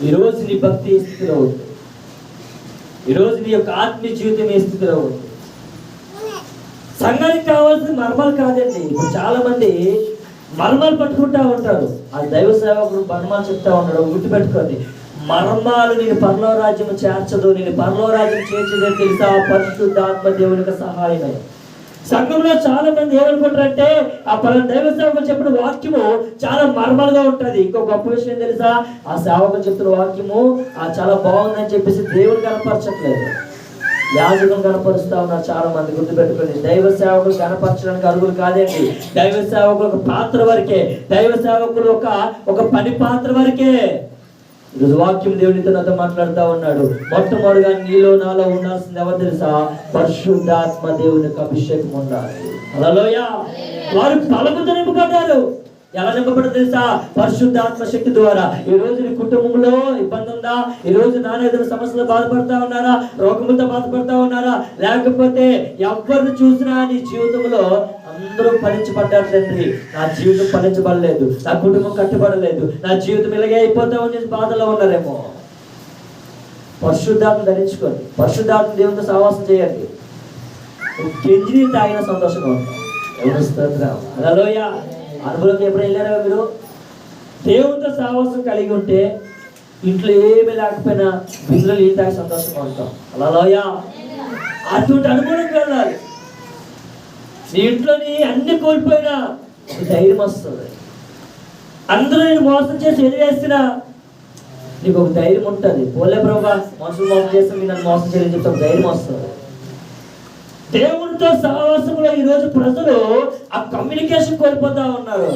ఈరోజు నీ భక్తి ఏ స్థితిలో ఉంది? ఈరోజు నీ యొక్క ఆత్మీయ జీవితం ఏ స్థితిలో ఉంది? సంఘానికి కావాల్సిన మర్మాలు కాదండి. ఇప్పుడు చాలా మంది మర్మాలు పట్టుకుంటా ఉంటారు. ఆ దైవ సేవకుడు మర్మాలు చెప్తా ఉన్నాడు. గుర్తుపెట్టుకోండి, మర్మాలు నేను పరలోక రాజ్యం చేర్చదు, నేను పరలోక రాజ్యం చేర్చదని తెలుసా? పరిశుద్ధాత్మ దేవునికి సహాయమే. సంఘంలో చాలా మంది ఏమనుకుంటారంటే ఆ పలానా దైవ సేవకులు చెప్పిన వాక్యము చాలా మర్మాలుగా ఉంటుంది. ఇంకో గొప్ప విషయం తెలుసా? ఆ సేవకులు చెప్తున్న వాక్యము చాలా బాగుందని చెప్పేసి దేవుని కనపరచట్లేదు, యాజకులు కనపరుస్తా ఉన్నారు. చాలా మంది గుర్తుపెట్టుకోండి, దైవ సేవకులు కనపరచడానికి అరుగులు కాదండి. దైవ సేవకులు ఒక పాత్ర వరకే, దైవ సేవకులు ఒక పని పాత్ర వరకే. ఈరోజు వాక్యం దేవునితో నాతో మాట్లాడుతూ ఉన్నాడు. మొట్టమొదటిగా నీలో నాలో ఉండాల్సింది ఎవరు తెలుసా? పరిశుద్ధాత్మ దేవునికి అభిషేకం ఉండాలి. హల్లెలూయా. వారు బలముతో నింపబడ్డారు. ఎలా నింపబడ్డారు తెలుసా? పరిశుద్ధాత్మ శక్తి ద్వారా. ఈ రోజు నీ కుటుంబంలో ఇబ్బంది ఉందా? ఈ రోజు నానేదైనా సమస్యలు బాధపడతా ఉన్నారా? రోగములతో బాధపడతా ఉన్నారా? లేకపోతే ఎవరిని చూసినా నీ జీవితంలో అందరూ ఫలించబడ్డారు. తండ్రి, నా జీవితం ఫలించబడలేదు, నా కుటుంబం కట్టుబడలేదు, నా జీవితం ఇలాగే అయిపోతా ఉంది బాధలో ఉన్నారేమో. పరిశుద్ధాత్మ ధరించుకోండి, పరిశుద్ధాత్మ దేవునితో సహవాసం చేయండి. కెంజిని తాగిన సంతోషంగా ఉంటాం. ఎవరు స్తోత్రం. హల్లెలూయా. అనుభవంకి ఎప్పుడు వెళ్ళారా మీరు? దేవునితో సహవాసం కలిగి ఉంటే ఇంట్లో ఏమీ లేకపోయినా బిందులో నీళ్ళు తాగి సంతోషంగా ఉంటాం. హల్లెలూయా. అటువంటి అనుభవంకి వెళ్ళాలి. నీ ఇంట్లోని అన్ని కోల్పోయినా ధైర్యం వస్తుంది. అందరూ నేను మోసం చేసి ఎదివేసినా నీకు ఒక ధైర్యం ఉంటుంది. పోలే ప్రభా, మనుషులు మోసం చేస్తే మీరు నన్ను మోసం చేయని చెప్తే ఒక ధైర్యం వస్తుంది. దేవునితో సహవాసంలో ఈరోజు ప్రజలు ఆ కమ్యూనికేషన్ కోల్పోతా ఉన్నారు.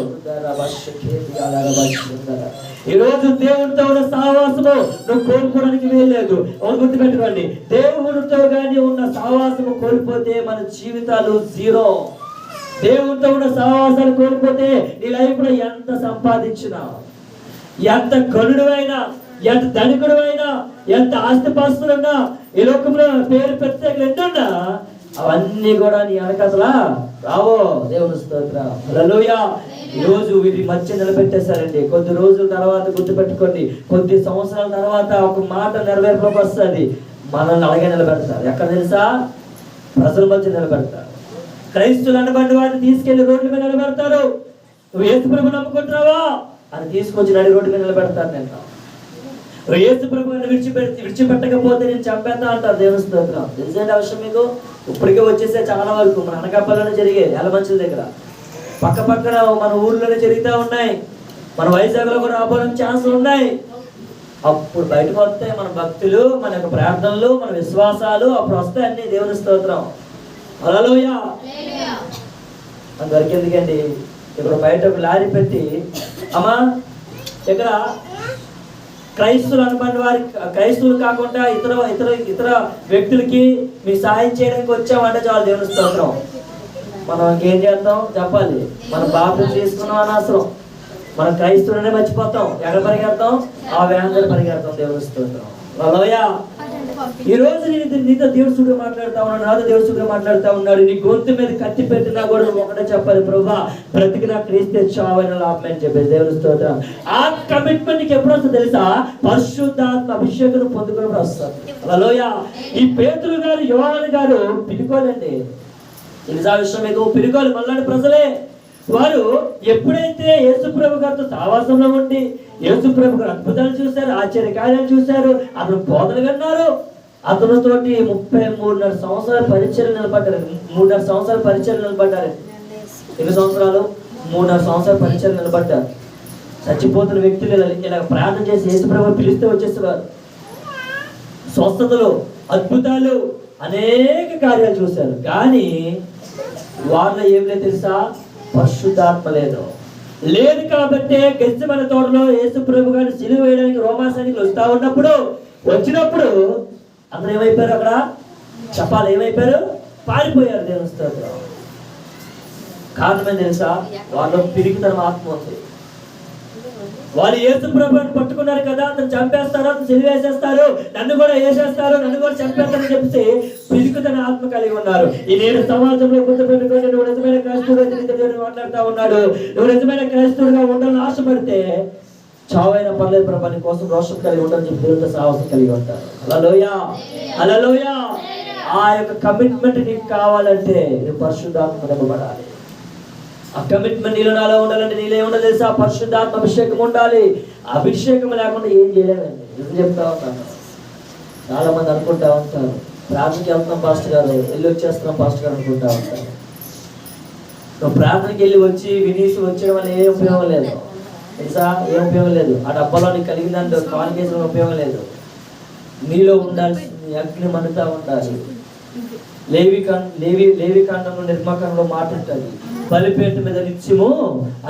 ఈరోజు దేవునితో ఉన్న సహవాసము నువ్వు కోల్పోవడానికి వీల్లేదు. ఎవరు గుర్తుపెట్టుకోండి, దేవునితో కానీ ఉన్న సహవాసము కోల్పోతే మన జీవితాలు జీరో. దేవునితో ఉన్న సహవాసాలు కోల్పోతే నీ లైఫ్ లో ఎంత సంపాదించినా, ఎంత గనుడువైనా, ఎంత ధనికుడువైనా, ఎంత ఆస్తిపాస్తులున్నా, ఈ లోకంలో పేరు ప్రత్యేకలు ఎన్నున్నా అవన్నీ కూడా నీ వెనకసలా రావో. దేవుని స్తోత్రం. హల్లెలూయా. ఈరోజు వీటి మధ్య నిలబెట్టేశారండి. కొద్ది రోజుల తర్వాత గుర్తుపెట్టుకోండి, కొద్ది సంవత్సరాల తర్వాత ఒక మాట నెరవేర్పులోకి వస్తుంది. మనల్ని అలాగే నిలబెడతారు. ఎక్కడ తెలుసా? ప్రజల మధ్య నిలబెడతారు. క్రైస్తువులు అనబడిన వారిని తీసుకెళ్లి రోడ్ల మీద నిలబెడతారు. నువ్వు యేసు ప్రభువుని నమ్ముకుంటున్నావా అని తీసుకొచ్చి నడి రోడ్డు మీద నిలబెడతారు. నేను యేసు ప్రభువుని విడిచిపెట్టకపోతే నేను చంపేస్తా అంటారు. దేవుని స్తోత్రం. తెలిసేంటి అవసరం మీకు? ఇప్పటికే వచ్చేసే చాలా వరకు మన అనకాపల్లిలోనే జరిగాయి, ఎలమంచుల దగ్గర, పక్క పక్కన మన ఊర్లోనే జరుగుతూ ఉన్నాయి, మన వైజాగ్లో కూడా రాబోయే ఛాన్సులు ఉన్నాయి. అప్పుడు బయటకు వస్తాయి మన భక్తులు, మన యొక్క ప్రార్థనలు, మన విశ్వాసాలు. అప్పుడు వస్తాయి అన్ని. దేవుని స్తోత్రం. హల్లెలూయా. అందరికి ఎందుకండి, ఇప్పుడు బయట ఒక లారీ పెట్టి, అమ్మా ఇక్కడ క్రైస్తువులు అనుకున్న వారికి, క్రైస్తువులు కాకుండా ఇతర ఇతర ఇతర వ్యక్తులకి మీకు సహాయం చేయడానికి వచ్చామంటే చాలు. దేవుని స్తోత్రం. మనం ఇంకేం చేద్దాం చెప్పాలి? మన బాప్తిసం తీసుకున్నాం అనవసరం. మనం క్రైస్తువులనే మర్చిపోతాం. ఎక్కడ పరిగెడతాం? ఆ వ్యాధులు పరిగెడతాం. దేవుని స్తోత్రం. హల్లెలూయా. ఈ రోజు నీతో దేవుడిగా మాట్లాడుతా ఉన్నాడు, నాతో దేవుడిగా మాట్లాడుతా ఉన్నాడు. నీ గొంతు మీద కత్తి పెట్టినా కూడా నువ్వు ఒకటే చెప్పాలి, ప్రభువా బ్రతికినా క్రీస్తే చావైన లాభం అని చెప్పేసి. దేవుని స్తోత్రం. ఆ కమిట్మెంట్ నీకు ఎప్పుడు వస్తుంది తెలుసా? పరిశుద్ధాత్మ అభిషేకం పొందుకున్నప్పుడు వస్తుంది. హల్లెలూయా. ఈ పేతురు గారు, యోహాను గారు పిలుకోలేండి. నిజా విషయం మీకు పిలుకోలు మళ్ళాడి ప్రజలే. వారు ఎప్పుడైతే యేసుప్రభు గారితో సహవాసంలో ఉండి యేసుప్రభు గారు అద్భుతాలు చూశారు, ఆశ్చర్యకార్యాలు చూశారు, అతను బోధలు విన్నారు, అతనితోటి 33.5 సంవత్సరాల పరిచయం నిలబడ్డారు. 3.5 సంవత్సరాల పరిచయం నిలబడ్డారు. ఎన్ని సంవత్సరాలు? 3.5 సంవత్సరాల పరిచయం నిలబడ్డారు. చచ్చిపోతున్న వ్యక్తులు ఇలా ప్రార్థన చేసి యేసుప్రభు పిలిస్తే వచ్చేసేవారు. స్వస్థతలు, అద్భుతాలు, అనేక కార్యాలు చూశారు. కానీ వాళ్ళ ఏం లేదు తెలుసా? పరిశుద్ధాత్మ లేదు కాబట్టి గెత్సేమనే తోటలో యేసు ప్రభు గారిని సిలువ వేయడానికి రోమా సైనికులు వచ్చినప్పుడు అందరూ ఏమైపోయారు? అక్కడ చెప్పాలి, ఏమైపోయారు? పారిపోయారు. దేవుని స్తోత్రం. కారణం ఏం తెలుసా? వాళ్ళు పిరికితనం ఆత్మ ఉంది. వాళ్ళు యేసు ప్రభువుని పట్టుకున్నారు కదా, అతను చంపేస్తారు, అతను సిలువేసేస్తారు, నన్ను కూడా వేసేస్తారు, నన్ను కూడా చంపేస్తారని చెప్పి పిరికితన ఆత్మ కలిగి ఉన్నారు. ఈ నేడు సమాజంలో గుర్తుపెట్టుకొని నువ్వు నిజమైన క్రైస్తవుడు మాట్లాడుతూ ఉన్నాడు. నువ్వు నిజమైన క్రైస్తవుడిగా ఉండాలని ఆశపడితే చావైనా పర్లేదు ప్రభా, నీ కోసం రోషం కలిగి ఉంటాను చెప్పి దేవుడితో సాహసం కలిగి ఉంటారు. హల్లెలూయా, హల్లెలూయా. ఆ యొక్క కమిట్మెంట్ నీకు కావాలంటే నువ్వు పరిశుద్ధాత్మ నింపబడాలి. ఆ కమిట్మెంట్ నీలో నాలో ఉండాలంటే నీలో ఏముండదు తెలుసా? పరిశుద్ధాత్మ అభిషేకం ఉండాలి. అభిషేకం లేకుండా ఏం చేయలేమండి. ఎందుకు చెప్తా ఉంటాను, చాలా మంది అనుకుంటా ఉంటారు, ప్రార్థనకి వెళ్తున్నాం పాస్టర్ గారు, వెళ్ళి వచ్చేస్తున్నాం పాస్టర్ గారు అనుకుంటా ఉంటారు. నువ్వు ప్రార్థనకి వెళ్ళి వచ్చి వినేసి వచ్చేయడం వల్ల ఏ ఉపయోగం లేదు తెలుసా? ఏం ఉపయోగం లేదు. ఆ డబ్బాలో నీకు కలిగిందంటే కాన్కేసిన ఉపయోగం లేదు. నీలో ఉండాల్సింది అగ్ని మండుతా ఉండాలి. లేవికాండంలో నిర్మాకంలో మాట ఉంటుంది, బలిపేట మీద నిత్యము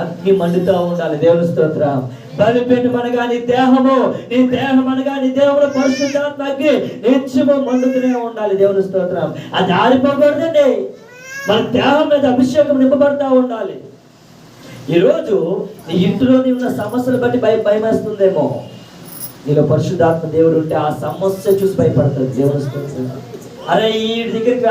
అగ్ని మండుతా ఉండాలి. దేవుని స్తోత్రం. బలిపేట అనగా నీ దేహము, నీ దేహం అనగా నీ దేవుడు పరిశుద్ధాత్మ అగ్ని నిత్యము మండుతూనే ఉండాలి. దేవుని స్తోత్రం. అది ఆరిపోకూడదండి. మన దేహం మీద అభిషేకం నింపబడతా ఉండాలి. ఈరోజు నీ ఇంటిలోని ఉన్న సమస్యలు బట్టి భయమేస్తుందేమో. నీలో పరిశుద్ధాత్మ దేవుడు ఉంటే ఆ సమస్య చూసి భయపడుతుంది. దేవుని స్తోత్రం. అరే ఈ దగ్గరికి వెళ్ళ